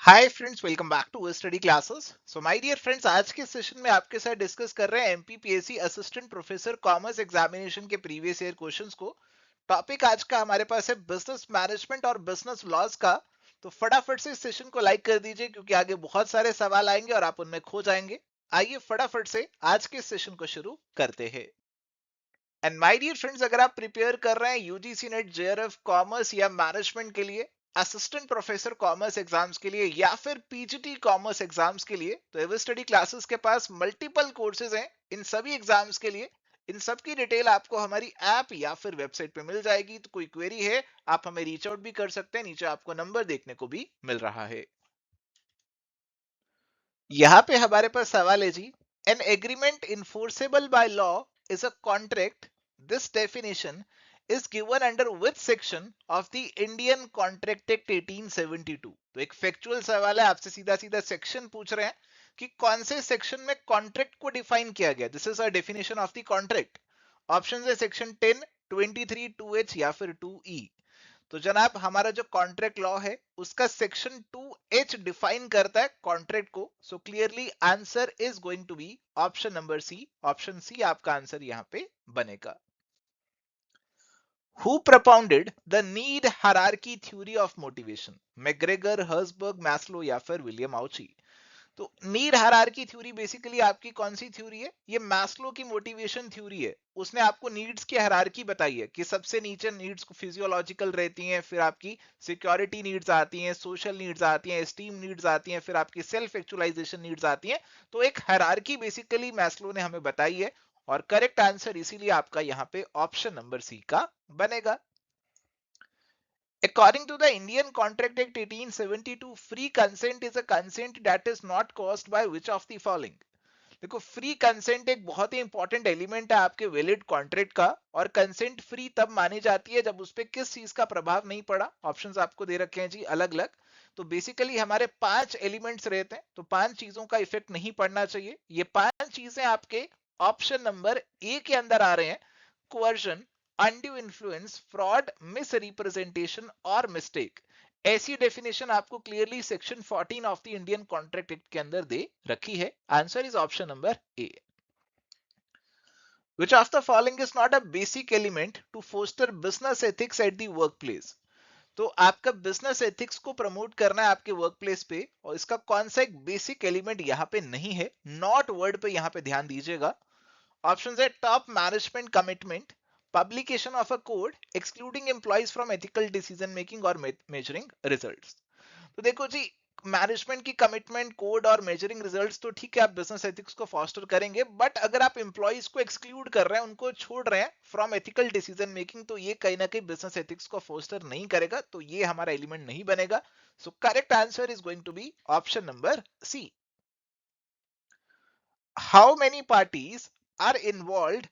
Hi friends, welcome back to study classes. So my dear friends, आज के session में आपके साथ डिस्कस कर रहे हैं MPPSC assistant professor commerce examination के प्रीवियस ईयर क्वेश्चंस को। टॉपिक आज का हमारे पास है बिजनेस मैनेजमेंट और बिजनेस लॉज का। तो फटाफट से इस सेशन को लाइक कर दीजिए क्योंकि आगे बहुत सारे सवाल आएंगे और आप उनमें खो जाएंगे। आइए फटाफट से आज के सेशन को शुरू करते हैं। एंड माय डियर फ्रेंड्स, अगर आप प्रिपेयर कर रहे हैं यूजीसी नेट जेआरएफ कॉमर्स या मैनेजमेंट के लिए, असिस्टेंट प्रोफेसर कॉमर्स एग्जाम्स के लिए या फिर पीजीटी कॉमर्स एग्जाम्स के लिए, तो एवर स्टडी क्लासेस के पास मल्टीपल कोर्सेज हैं इन सभी एग्जाम्स के लिए। इन सब की डिटेल आपको हमारी ऐप या फिर वेबसाइट पे मिल जाएगी। तो कोई क्वेरी है, आप हमें रीच आउट भी कर सकते हैं, नीचे आपको नंबर देखने को भी मिल रहा है। यहाँ पे हमारे पास सवाल है जी, an agreement enforceable by law is a contract. This definition is given under which section of the Indian contract act 1872। तो एक फैक्चुअल सवाल है, आपसे सीधा सीधा सेक्शन पूछ रहे हैं कि कौन से सेक्शन में कॉन्ट्रैक्ट को डिफाइन किया गया। This is a definition of the contract. Option है सेक्शन 10, 23, 2H या फिर 2E। तो जनाब, हमारा जो कॉन्ट्रैक्ट लॉ है उसका सेक्शन 2H डिफाइन करता है कॉन्ट्रैक्ट को। So clearly answer is going to be option number C. Option C आपका आंसर यहाँ पे बनेगा। Who propounded the need hierarchy theory of motivation? McGregor, Herzberg, Maslow या फिर विलियम आउची। तो नीड हायरार्की थ्योरी बेसिकली आपकी कौन सी थ्योरी है? ये मैस्लो की मोटिवेशन थ्योरी है। उसने आपको नीड्स की हायरार्की बताई है कि सबसे नीचे नीड्स को फिजियोलॉजिकल रहती हैं, फिर आपकी सिक्योरिटी नीड्स आती हैं, सोशल नीड्स आती हैं, एस्टीम नीड्स आती हैं, फिर आपकी सेल्फ एक्चुअलाइजेशन नीड्स आती हैं। तो एक हायरार्की बेसिकली मैस्लो ने हमें बताई है और करेक्ट आंसर इसीलिए आपका यहाँ पे ऑप्शन नंबर सी का बनेगा। According to the Indian Contract Act 1872, free consent is a consent that is not caused by which of the following? देखो, फ्री कंसेंट एक बहुत ही इंपॉर्टेंट एलिमेंट है आपके वैलिड कॉन्ट्रैक्ट का। और कंसेंट फ्री तब मानी जाती है जब उस पर किस चीज का प्रभाव नहीं पड़ा। ऑप्शंस आपको दे रखे हैं जी अलग अलग। तो बेसिकली हमारे 5 एलिमेंट्स रहते हैं, तो 5 चीजों का इफेक्ट नहीं पड़ना चाहिए। ये 5 चीजें आपके ऑप्शन नंबर ए के अंदर आ रहे हैं। coercion, undue influence, fraud, misrepresentation और mistake। ऐसी डेफिनेशन आपको clearly section 14 of the Indian contract act के अंदर दे रखी है। Answer is option number A. Which of the following is not a basic element to foster business ethics at the workplace? तो आपका business ethics को promote करना है आपके वर्क प्लेस पे, और इसका कौन सा एक बेसिक एलिमेंट यहाँ पे नहीं है। नॉट वर्ड पे यहाँ पे ध्यान दीजिएगा। ऑप्शन है top management commitment, publication of a code, excluding employees from ethical decision making और मेजरिंग रिजल्ट्स। तो देखो जी, मैनेजमेंट की कमिटमेंट, कोड और मेजरिंग रिजल्ट्स तो ठीक है, आप बिजनेस एथिक्स को फॉस्टर करेंगे, बट अगर आप एम्प्लॉइज को एक्सक्लूड कर रहे हैं, उनको छोड़ रहे हैं फ्रॉम एथिकल डिसीजन मेकिंग, तो ये कहीं ना कहीं बिजनेस एथिक्स को फॉस्टर नहीं करेगा, तो ये हमारा एलिमेंट नहीं बनेगा। So correct answer is going to be option number C. How many parties are involved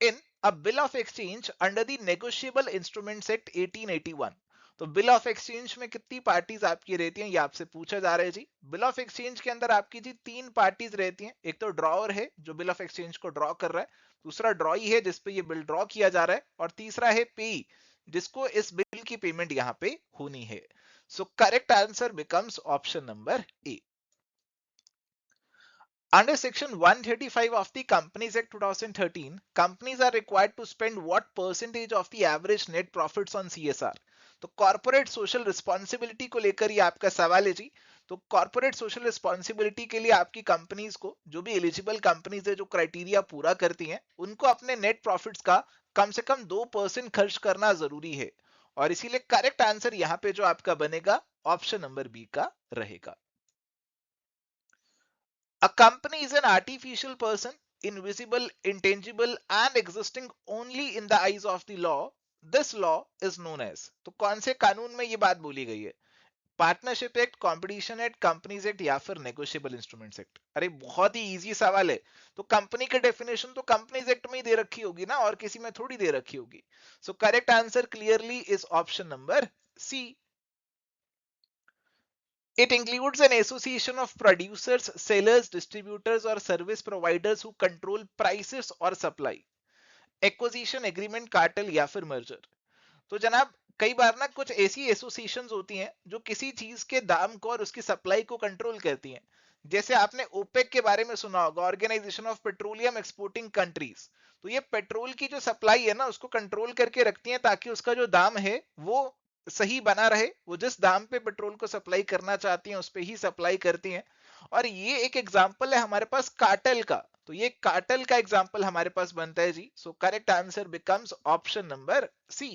in a bill of exchange under the negotiable instruments act 1881? तो बिल ऑफ एक्सचेंज में कितनी पार्टीज आपकी रहती हैं, ये आपसे पूछा जा रहा है जी। बिल ऑफ एक्सचेंज के अंदर आपकी जी 3 पार्टीज रहती हैं। एक तो ड्रॉअर है जो बिल ऑफ एक्सचेंज को ड्रॉ कर रहा है, दूसरा ड्रॉई है जिसपे ये बिल ड्रॉ किया जा रहा है, और तीसरा है पेई जिसको इस बिल की पेमेंट यहाँ पे होनी है। So correct answer becomes option number A. Under Section 135 of the Companies Act 2013, companies are required to spend what percentage of the average net profits on CSR? तो कॉर्पोरेट सोशल रिस्पॉन्सिबिलिटी को लेकर ये आपका सवाल है जी। तो कॉर्पोरेट सोशल रिस्पॉन्सिबिलिटी के लिए आपकी कंपनीज को, जो भी एलिजिबल कंपनीज है जो क्राइटेरिया पूरा करती हैं, उनको अपने नेट प्रॉफिट्स का कम से कम 2% खर्च करना जरूरी है। और इसीलिए करेक्ट आंसर यहाँ पे जो आपका बनेगा ऑप्शन नंबर बी का रहेगा। A company is an artificial person, invisible, intangible, and existing only in the eyes of the law. This law is known as। तो कौन से कानून में ये बात बोली गई है? Partnership act, competition act, companies act या फिर नेगोशिएबल इंस्ट्रूमेंट्स एक्ट? अरे बहुत ही इजी सवाल है। तो कंपनी की डेफिनेशन तो कंपनीज एक्ट में ही दे रखी होगी ना, और किसी में थोड़ी दे रखी होगी। So correct answer clearly is option number C. It includes an association of producers, sellers, distributors or service providers who control prices or supply. Acquisition, agreement, cartel या फिर merger। तो जनाब, कई बार ना कुछ ऐसी एसोसिएशंस होती हैं जो किसी चीज के दाम को और उसकी सप्लाई को कंट्रोल करती हैं। जैसे आपने ओपेक के बारे में सुना होगा, organisation of petroleum exporting countries. तो ये पेट्रोल की जो सप्लाई है ना उसको कंट्रोल करके रखती हैं ताकि उसका जो दाम है वो सही बना रहे। वो जिस दाम पे पेट्रोल को सप्लाई करना चाहती हैं उस पे ही सप्लाई करती हैं। और ये एक एग्जांपल है हमारे पास कार्टेल का। तो ये कार्टेल का एग्जांपल हमारे पास बनता है जी। So correct answer becomes option number C.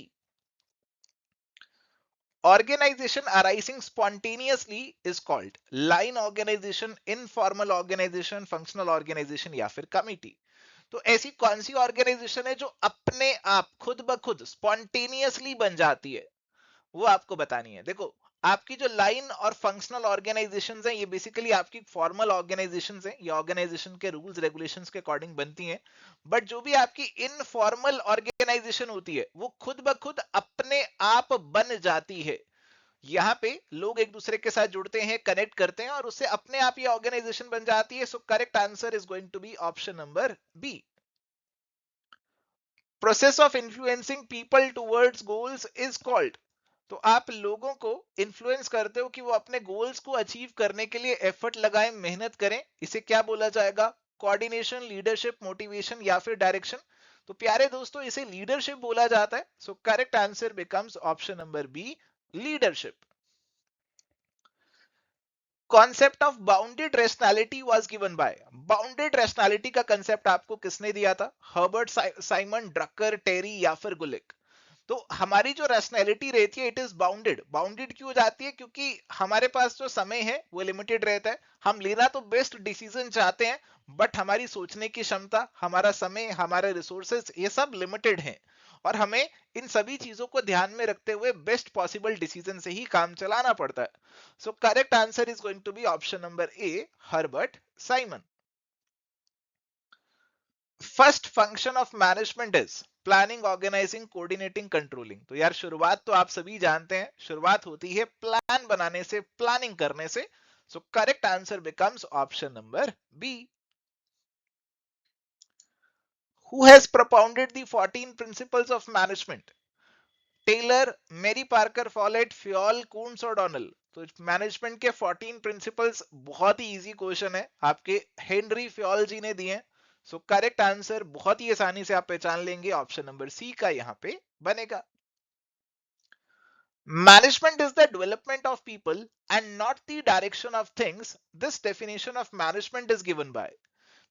Organization arising spontaneously is called line organization, informal organization, functional organization या फिर कमिटी। तो ऐसी कौन सी ऑर्गेनाइजेशन है जो अपने आप खुद ब खुद स्पॉन्टेनियसली बन जाती है, वो आपको बतानी है। देखो, आपकी जो लाइन और फंक्शनल ऑर्गेनाइजेशंस हैं ये बेसिकली आपकी फॉर्मल ऑर्गेनाइजेशंस हैं, ये ऑर्गेनाइजेशन के रूल्स रेगुलेशंस के अकॉर्डिंग बनती हैं। बट जो भी आपकी इनफॉर्मल ऑर्गेनाइजेशन होती है वो खुद ब खुद अपने आप बन जाती है। यहाँ पे लोग एक दूसरे के साथ जुड़ते हैं, कनेक्ट करते हैं और उससे अपने आप ये ऑर्गेनाइजेशन बन जाती है। So correct answer is going to be option number B. Process of influencing people towards goals is called. तो आप लोगों को इन्फ्लुएंस करते हो कि वो अपने गोल्स को अचीव करने के लिए एफर्ट लगाएं, मेहनत करें। इसे क्या बोला जाएगा? कोऑर्डिनेशन, लीडरशिप, मोटिवेशन या फिर डायरेक्शन। तो प्यारे दोस्तों इसे लीडरशिप बोला जाता है। So correct answer becomes option number B, leadership. Concept of bounded rationality was given by. Bounded rationality का कंसेप्ट आपको किसने दिया था? हर्बर्ट साइमन, ड्रकर, टेरी या फिर गुलिक। तो हमारी जो रैशनैलिटी रहती है इट इज बाउंडेड। बाउंडेड क्यों जाती है? क्योंकि हमारे पास जो समय है वो लिमिटेड रहता है। हम लेना तो बेस्ट डिसीजन चाहते हैं बट हमारी सोचने की क्षमता, हमारा समय, हमारे रिसोर्सेज ये सब लिमिटेड हैं। और हमें इन सभी चीजों को ध्यान में रखते हुए बेस्ट पॉसिबल डिसीजन से ही काम चलाना पड़ता है। So correct answer is going to be option number A, Herbert Simon. First function of management is planning, organising, coordinating, controlling. तो यार शुरुआत तो आप सभी जानते हैं, शुरुआत होती है प्लान बनाने से, प्लानिंग करने से। So correct answer becomes option number B. Who has propounded the 14 principles of management? Taylor, Mary Parker Follett, Fayol, Koontz और डोनल। तो मैनेजमेंट के 14 प्रिंसिपल्स बहुत ही इजी क्वेश्चन है, आपके हेनरी फ्योल जी ने दिए हैं। सो करेक्ट आंसर बहुत ही आसानी से आप पहचान लेंगे, ऑप्शन नंबर सी का यहाँ पे बनेगा। Management is the development of people and not the direction of things. This definition of management is given by.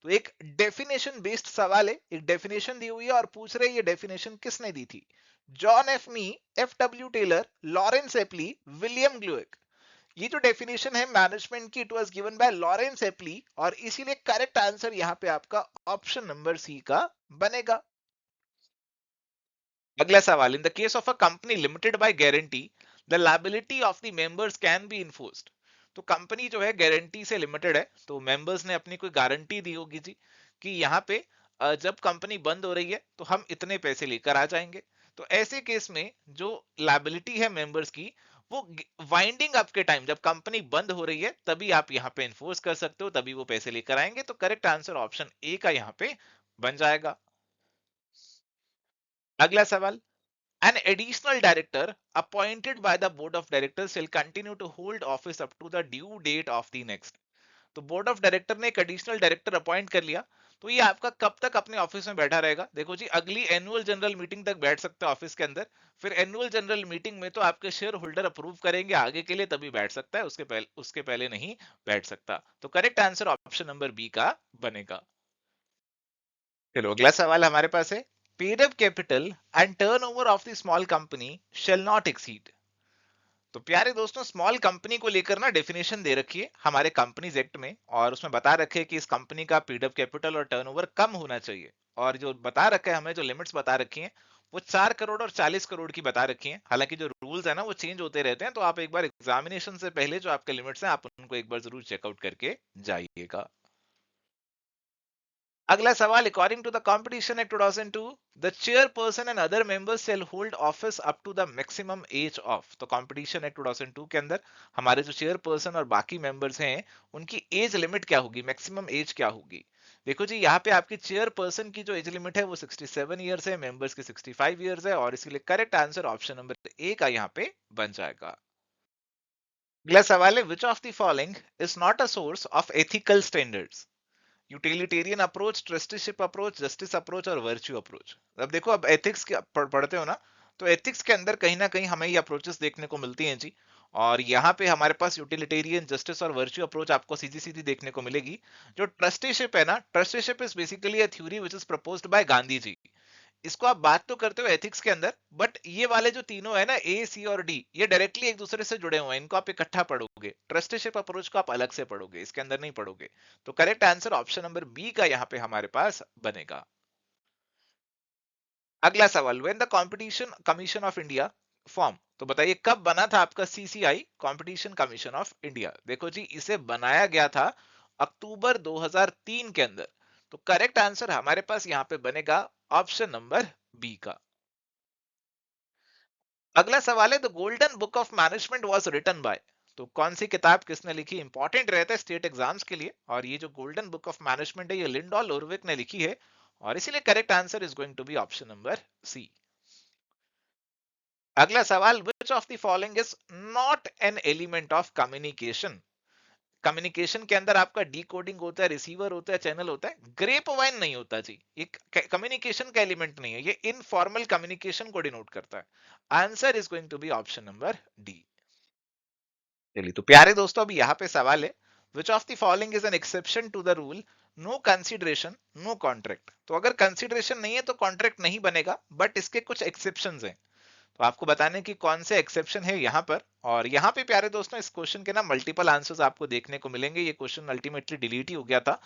तो एक डेफिनेशन बेस्ड सवाल है, एक डेफिनेशन दी हुई है और पूछ रहे ये डेफिनेशन किसने दी थी? John F Mee, F W Taylor, Lawrence Appley, William Glueck. ये जो डेफिनेशन है मैनेजमेंट की it was given by Lawrence Appley और इसीलिए करेक्ट आंसर यहाँ पे आपका ऑप्शन नंबर सी का बनेगा। अगला सवाल, in the case of a company limited by guarantee the liability of the members can be enforced. तो कंपनी जो है गारंटी से लिमिटेड है, तो मेंबर्स ने अपनी कोई गारंटी दी होगी जी कि यहाँ पे जब कंपनी बंद हो रही है तो हम इतने पैसे लेकर आ जाएंगे। तो ऐसे केस में जो लायबिलिटी है मेंबर्स की वो वाइंडिंग अप के टाइम जब कंपनी बंद हो रही है तभी आप यहाँ पे इन्फोर्स कर सकते हो, तभी वो पैसे लेकर आएंगे। तो करेक्ट आंसर ऑप्शन ए का यहाँ पे बन जाएगा। अगला सवाल, an additional director appointed by the board of directors shall continue to hold office up to the due date of the next। तो बोर्ड ऑफ डायरेक्टर ने एक एडिशनल डायरेक्टर अपॉइंट कर लिया, तो ये आपका कब तक अपने ऑफिस में बैठा रहेगा? देखो जी, अगली एनुअल जनरल मीटिंग तक बैठ सकते हैं ऑफिस के अंदर। फिर एनुअल जनरल मीटिंग में तो आपके शेयर होल्डर अप्रूव करेंगे आगे के लिए, तभी बैठ सकता है, उसके पहले नहीं बैठ सकता। तो correct answer option number B का बनेगा। चलो अगला सवाल हमारे पास है, paid up capital and turnover of the small company shall not exceed. तो प्यारे दोस्तों स्मॉल कंपनी को लेकर ना डेफिनेशन दे रखी है हमारे कंपनीज एक्ट में और उसमें बता रखे है कि इस कंपनी का पेड अप कैपिटल और टर्नओवर कम होना चाहिए। और जो बता रखा है हमें, जो लिमिट्स बता रखी हैं वो 4 करोड़ और 40 करोड़ की बता रखी हैं। हालांकि जो रूल्स है ना वो चेंज होते रहते हैं, तो आप एक बार एग्जामिनेशन से पहले जो आपके लिमिट्स हैं आप उनको एक बार जरूर चेकआउट करके जाइएगा। अगला सवाल, according to the competition act 2002 the chairperson and other members shall hold office up to the maximum age of. तो कंपटीशन एक्ट 2002 के अंदर हमारे जो चेयरपर्सन और बाकी मेंबर्स हैं उनकी एज लिमिट क्या होगी, मैक्सिमम एज क्या होगी? देखो जी, यहाँ पे आपकी चेयरपर्सन की जो एज लिमिट है वो 67 ईयर्स है, मेंबर्स की 65 ईयर्स है, और इसीलिए करेक्ट आंसर ऑप्शन नंबर ए का यहाँ पे बन जाएगा। अगला सवाल है, which of the following is not a source of ethical standards? Utilitarian approach, trusteeship approach, justice approach और वर्च्यू अप्रोच। अब देखो, अब एथिक्स के पढ़ते हो ना, तो एथिक्स के अंदर कहीं ना कहीं हमें ये अप्रोचेस देखने को मिलती हैं जी। और यहाँ पे हमारे पास यूटिलिटेरियन, जस्टिस और वर्च्यू अप्रोच आपको सीधी सीधी देखने को मिलेगी। जो ट्रस्टीशिप है ना, trusteeship is basically a theory which is proposed by Gandhi ji. इसको आप बात तो करते हो एथिक्स के अंदर, बट ये वाले जो तीनों है ना, ए सी और डी, ये डायरेक्टली एक दूसरे से जुड़े हुए हैं। इनको आप इकट्ठा पढ़ोगे, ट्रस्टीशिप अप्रोच को आप अलग से पढ़ोगे, इसके अंदर नहीं पढ़ोगे। तो correct answer option number B का यहाँ पे हमारे पास बनेगा। अगला सवाल, when the competition commission of India form, तो बताइए कब बना था आपका CCI, competition commission of India? देखो जी, इसे बनाया गया था अक्टूबर 2003 के अंदर। तो करेक्ट आंसर हमारे पास यहाँ पे बनेगा ऑप्शन नंबर बी का। अगला सवाल है, the golden book of management was written by, तो कौन सी किताब किसने लिखी? इंपॉर्टेंट रहता है स्टेट एग्जाम्स के लिए, और ये जो गोल्डन बुक ऑफ मैनेजमेंट है ये लिंडॉल ओरविक ने लिखी है, और इसीलिए correct answer is going to be option number C. अगला सवाल, which of the following is not an element of communication? Communication के अंदर आपका डी कोडिंग होता है, रिसीवर होता है, चैनल होता है, ग्रेप वाइन नहीं होता जी। ये कम्युनिकेशन का एलिमेंट नहीं है, ये इनफॉर्मल कम्युनिकेशन को डिनोट करता है। Answer is going to be option number D. चलिए, तो प्यारे दोस्तों, अभी यहाँ पे सवाल है, which of the following is an exception to the rule, no consideration no contract? तो अगर कंसिडरेशन नहीं है तो कॉन्ट्रैक्ट नहीं बनेगा, बट इसके कुछ एक्सेप्शंस हैं। तो आपको बताने की कौन से एक्सेप्शन है यहाँ पर। और यहाँ पे प्यारे दोस्तों, इस क्वेश्चन के ना मल्टीपल आंसर्स आपको देखने को मिलेंगे। ये क्वेश्चन अल्टीमेटली डिलीट ही हो गया था।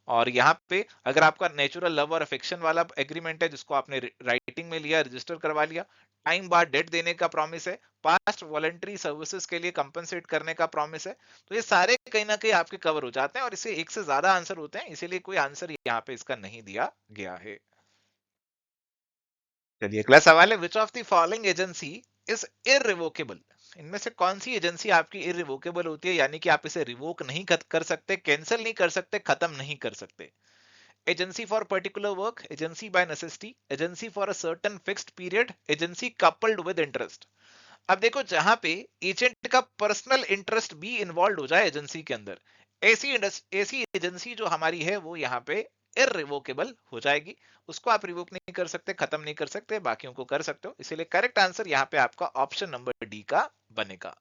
और यहाँ पे अगर आपका नेचुरल लव और अफेक्शन वाला एग्रीमेंट है, जिसको आपने राइटिंग में लिया, रजिस्टर करवा लिया, टाइम बाद डेट देने का प्रॉमिस है, पास्ट वॉलंटरी सर्विसेज के लिए कंपनसेट करने का प्रॉमिस है, तो ये सारे कहीं ना कहीं आपके कवर हो जाते हैं, और इसे एक से ज्यादा आंसर होते हैं, इसीलिए कोई आंसर यहाँ पे इसका नहीं दिया गया है। चलिए, अगला सवाल है, which of the following agency is irrevocable? इनमें से कौन सी एजेंसी आपकी इररिवोकेबल होती है, यानी कि आप इसे रिवोक नहीं कर सकते, कैंसिल नहीं कर सकते, खत्म नहीं कर सकते? Agency for particular work, agency bye necessity, agency for a certain fixed period, agency coupled with interest. अब देखो, जहां पे एजेंट का पर्सनल इंटरेस्ट भी इन्वॉल्व हो जाए एजेंसी के अंदर, ऐसी एजेंसी जो हमारी है वो यहाँ पे इररिवोकेबल हो जाएगी। उसको आप रिवोक नहीं कर सकते, खत्म नहीं कर सकते, बाकियों को कर सकते हो, इसीलिए करेक्ट आंसर यहाँ पे आपका ऑप्शन नंबर डी का बनेगा।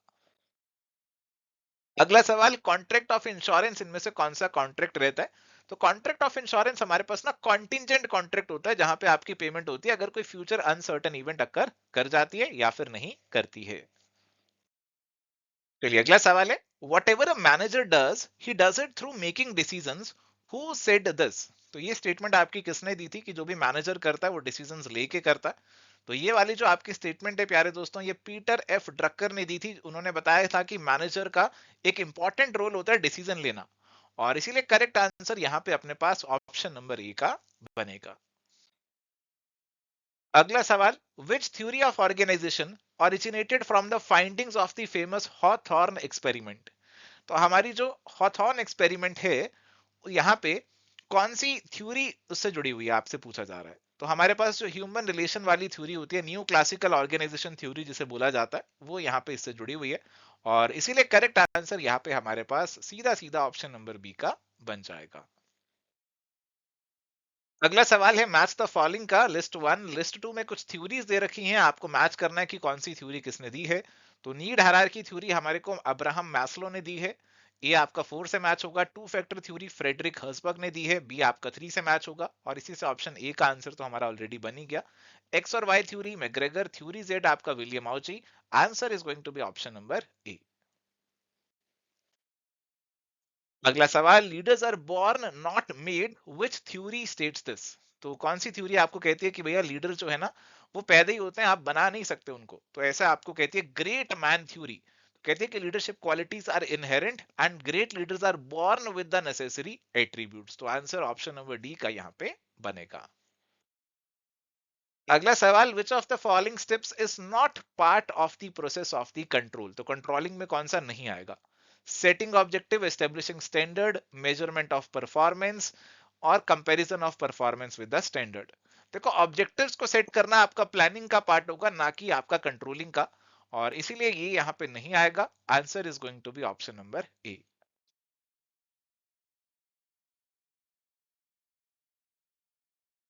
अगला सवाल, कॉन्ट्रैक्ट ऑफ इंश्योरेंस इनमें से कौन सा कॉन्ट्रैक्ट रहता है? तो कॉन्ट्रैक्ट ऑफ इंश्योरेंस हमारे पास ना कॉन्टिजेंट कॉन्ट्रैक्ट होता है, जहां पे आपकी पेमेंट होती है अगर कोई फ्यूचर अनसर्टेन इवेंट अकर कर जाती है या फिर नहीं करती है। चलिए, अगला सवाल है, what ever a manager does he does it through making decisions, who said this? तो ये स्टेटमेंट आपकी किसने दी थी कि जो भी मैनेजर करता है वो डिसीजंस लेके करता है? तो ये वाली जो आपकी स्टेटमेंट है प्यारे दोस्तों, ये पीटर एफ ड्रकर ने दी थी। उन्होंने बताया था कि मैनेजर का एक इंपॉर्टेंट रोल होता है डिसीजन लेना, और इसीलिए करेक्ट आंसर यहाँ पे अपने पास ऑप्शन नंबर ए का बनेगा। अगला सवाल, which theory of organisation originated from the findings of the famous Hawthorne experiment? तो हमारी जो हॉथॉर्न एक्सपेरिमेंट है, यहाँ पे कौन सी थ्योरी उससे जुड़ी हुई है, आपसे पूछा जा रहा है। तो हमारे पास जो ह्यूमन रिलेशन वाली थ्योरी होती है, न्यू क्लासिकल ऑर्गेनाइजेशन थ्योरी जिसे बोला जाता है, वो यहाँ पे इससे जुड़ी हुई है, और इसीलिए करेक्ट आंसर यहाँ पे हमारे पास सीधा सीधा ऑप्शन नंबर बी का बन जाएगा। अगला सवाल है, मैच द फॉलोइंग का लिस्ट वन लिस्ट टू में कुछ थ्योरीज दे रखी हैं, आपको मैच करना है कि कौन सी थ्योरी किसने दी है। तो नीड हायरार्की थ्योरी हमारे को अब्राहम मैस्लो ने दी है, ए आपका 4 से मैच होगा। Two factor theory Frederick Herzberg ने दी है, बी आपका 3 से मैच होगा, और इसी से ऑप्शन ए का आंसर तो हमारा ऑलरेडी बन ही गया। एक्स और Y theory McGregor theory, Z आपका William Ouchi. Answer is going to be option number A. अगला सवाल, leaders are born not made, which theory states this? तो कौन सी थ्योरी आपको कहती है कि भैया लीडर जो है ना, वो पैदा ही होते हैं, आप बना नहीं सकते उनको? तो ऐसा आपको कहती है ग्रेट मैन थ्योरी। कहती है कि leadership qualities are inherent and great leaders are born with the necessary attributes. तो आंसर ऑप्शन नंबर डी का यहाँ पे बनेगा। अगला सवाल, which of the following steps is not part of the process of the control? तो controlling में कौन सा नहीं आएगा? Setting objective, establishing standard, measurement of performance, और comparison of performance with the standard. देखो ऑब्जेक्टिव्स को सेट करना आपका प्लानिंग का पार्ट होगा, ना कि आपका कंट्रोलिंग का, और इसीलिए ये यहाँ पे नहीं आएगा। Answer is going to be option number A.